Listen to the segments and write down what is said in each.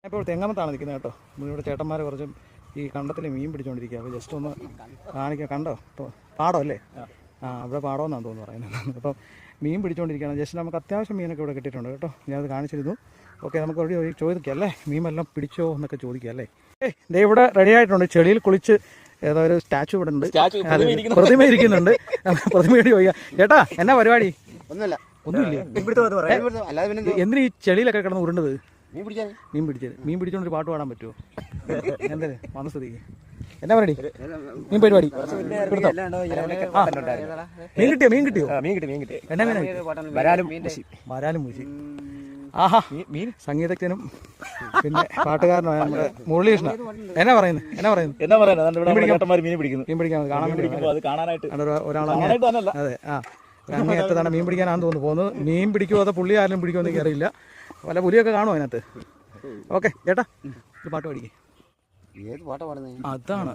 ഇപ്പോൾ തെങ്ങമത്താണ് നിൽക്കുന്നത് കേട്ടോ. ഇവിടെ ചേട്ടന്മാർ കുറച്ചും ഈ കണ്ടത്തിൽ മീൻ പിടിച്ചുകൊണ്ടിരിക്കുക. അപ്പോൾ ജസ്റ്റ് ഒന്ന് കാണിക്കാം. കണ്ടോ പാടം അല്ലേ? ഇവിടെ പാടമെന്നാണ് തോന്നുന്നു പറയുന്നത്. അപ്പം മീൻ പിടിച്ചുകൊണ്ടിരിക്കുകയാണ്. ജസ്റ്റ് നമുക്ക് അത്യാവശ്യം മീനൊക്കെ ഇവിടെ കിട്ടിയിട്ടുണ്ട് കേട്ടോ. ഞാനത് കാണിച്ചിരുന്നു. ഓക്കെ, നമുക്ക് ഒരു ചോദിക്കാം അല്ലേ, മീൻ വല്ലതും പിടിച്ചോ എന്നൊക്കെ ചോദിക്കാം അല്ലേ. ദേ ഇവിടെ റെഡി ആയിട്ടുണ്ട്. ചെളിയിൽ കുളിച്ച് ഏതോ ഒരു സ്റ്റാച്ചു ഇവിടെ ഉണ്ട്, പ്രതിമ ഇരിക്കുന്നുണ്ട്. പ്രതിമയോട് ചോദിക്കാം, ചേട്ടാ എന്നാ പരിപാടി? ഒന്നുമില്ല. എന്തിനാ ഈ ചെളിയിലൊക്കെ കിടന്ന് ഉരുണ്ടത്? മീൻ പിടിച്ചോണ്ട് പാട്ട് പാടാൻ പറ്റുമോ? എന്താ മനസ്ഥിതിക്ക് എന്നാ പരിപാടി? മീൻ പരിപാടി മീൻ കിട്ടിയോ? എന്നാ വരാലും മൂച്ചി. ആഹാ, സംഗീതജ്ഞനും പിന്നെ പാട്ടുകാരനായ നമ്മുടെ മുരളീകൃഷ്ണൻ എന്നാ പറയുന്നത്? മീൻ പിടിക്കാൻ കാണാനായിട്ട് അതെ. അങ്ങേയറ്റത്താണ് മീൻ പിടിക്കാനാണെന്ന് തോന്നുന്നു പോകുന്നത്. മീൻ പിടിക്കുമോ അതോ പുള്ളി ആരെങ്കിലും പിടിക്കുമോ എന്ന് എനിക്കറിയില്ല. വല്ല പുലിയൊക്കെ കാണുമോ അതിനകത്ത്? ഓക്കെ ചേട്ടാ, ഒരു പാട്ട് പാടിക്കേ. അതാണ്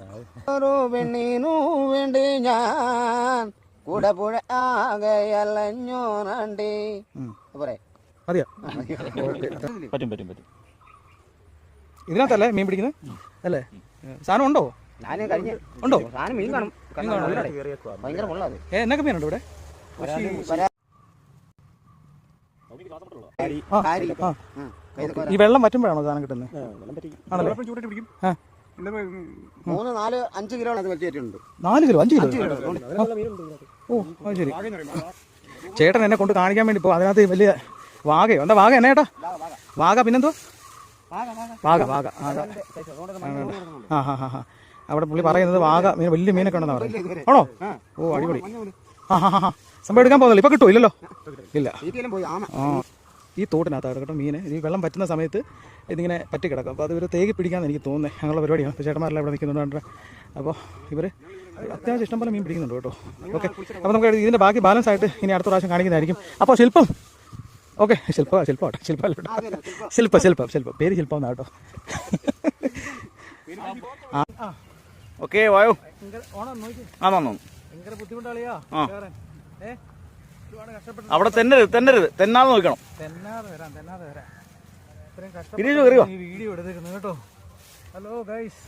മതിയോ? ഇതിനകത്തല്ലേ മീൻ പിടിക്കുന്നത് അല്ലേ? സാധനം ഉണ്ടോ? എന്നൊക്കെ മീനുണ്ടോ ഇവിടെ? ഈ വെള്ളം വറ്റുമ്പോഴാണോ സാധനം കിട്ടുന്നത്? 4-5 കിലോ 4 കിലോ 5 കിലോ. ഓ അത് ശരി. ചേട്ടൻ എന്നെ കൊണ്ട് കാണിക്കാൻ വേണ്ടി ഇപ്പോൾ അതിനകത്ത് വലിയ വാഗയോ എന്താ വാഗ എന്നാ ചേട്ടാ? വാഗ പിന്നെന്തോ വാഗ അവിടെ പുള്ളി പറയുന്നത് വാഗ മീൻ വലിയ മീനൊക്കെ ഉണ്ടെന്നാ പറയുന്നത്. ആണോ? ഓ അടിപൊളി. സംഭവം എടുക്കാൻ പോകുന്നില്ല. ഇപ്പൊ കിട്ടുമോ? ഇല്ലല്ലോ, ഇല്ല. ഈ തോട്ടിനകത്താണ് കേട്ടോ മീൻ. ഈ വെള്ളം പറ്റുന്ന സമയത്ത് ഇതിങ്ങനെ പറ്റി കിടക്കും. അപ്പോൾ അത് ഇവർ തേകി പിടിക്കാമെന്ന് എനിക്ക് തോന്നുന്നത്. ഞങ്ങളുടെ പരിപാടിയാണ്. അപ്പോൾ ചേട്ടന്മാരെല്ലാം ഇവിടെ നിൽക്കുന്നുണ്ട്. അപ്പോൾ ഇവർ അത്യാവശ്യം ഇഷ്ടംപോലെ മീൻ പിടിക്കുന്നുണ്ട് കേട്ടോ. ഓക്കെ, അപ്പോൾ നമുക്ക് ഇതിൻ്റെ ബാക്കി ബാലൻസ് ആയിട്ട് ഇനി അടുത്ത പ്രാവശ്യം കാണിക്കുന്നതായിരിക്കും. അപ്പോൾ ശില്പം ഓക്കെ, ശില്പം പേര് ശില്പം എന്നാ കേട്ടോ. ഓക്കെ വായോ. ഭയങ്കര ബുദ്ധിമുട്ടാളിയാ. അവിടെ തെന്നാതെ നോക്കണം. ഈ വീഡിയോ എടുത്തേക്കുന്നു കേട്ടോ. ഹലോ ഗൈസ്,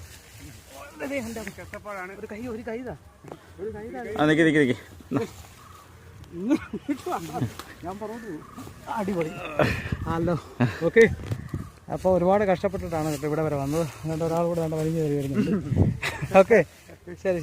അടിപൊളി. Hello okay. അപ്പോൾ ഒരുപാട് കഷ്ടപ്പെട്ടിട്ടാണ് കേട്ടോ ഇവിടെ വരെ വന്നത്. അങ്ങോട്ട് ഒരാൾ കൂടെ വലിഞ്ഞു കയറി വരുന്നുണ്ട്. ഓക്കെ, ശരി.